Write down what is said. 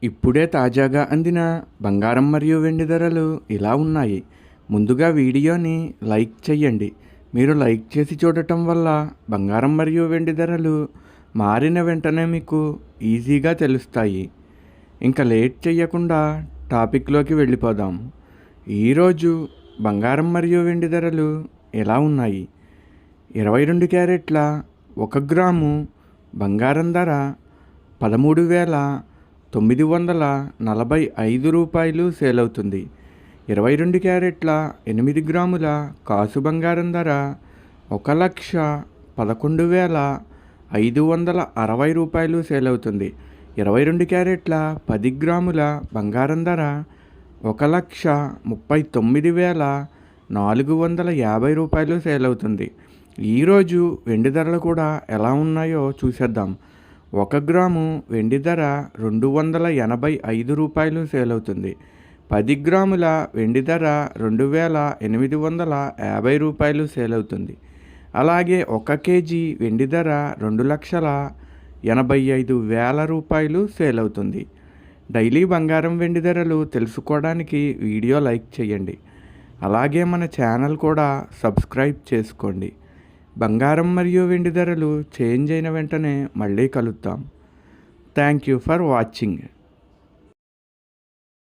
ఇప్పుడే తాజాగా అందిన బంగారం మరియు వెండి ధరలు ఇలా ఉన్నాయి. ముందుగా వీడియోని లైక్ చేయండి. మీరు లైక్ చేసి చూడటం వల్ల బంగారం మరియు వెండి ధరలు మారిన వెంటనే మీకు ఈజీగా తెలుస్తాయి. ఇంకా లేట్ చేయకుండా టాపిక్లోకి వెళ్ళిపోదాం. ఈరోజు బంగారం మరియు వెండి ధరలు ఎలా ఉన్నాయి? 22 క్యారెట్ల 1 గ్రాము బంగారం ధర 13,945 రూపాయలు సేల్ అవుతుంది. 22 క్యారెట్ల 8 గ్రాముల కాసు బంగారం ధర 1,11,560 రూపాయలు సేల్ అవుతుంది. 22 క్యారెట్ల 10 గ్రాముల బంగారం ధర 1,39,450 రూపాయలు సేల్ అవుతుంది. ఈరోజు వెండి ధరలు కూడా ఎలా ఉన్నాయో చూసేద్దాం. 1 గ్రాము వెండి ధర 285 రూపాయలు సేల్ అవుతుంది. 10 గ్రాముల వెండి ధర 2,850 రూపాయలు సేల్ అవుతుంది. అలాగే 1 కేజీ వెండి ధర 2,85,000 రూపాయలు సేల్ అవుతుంది. డైలీ బంగారం వెండి ధరలు తెలుసుకోవడానికి వీడియో లైక్ చేయండి. అలాగే మన ఛానల్ కూడా సబ్స్క్రైబ్ చేసుకోండి. బంగారం మరియు వెండి ధరలు చేంజ్ అయిన వెంటనే మళ్ళీ కలుద్దాం. Thank you for watching.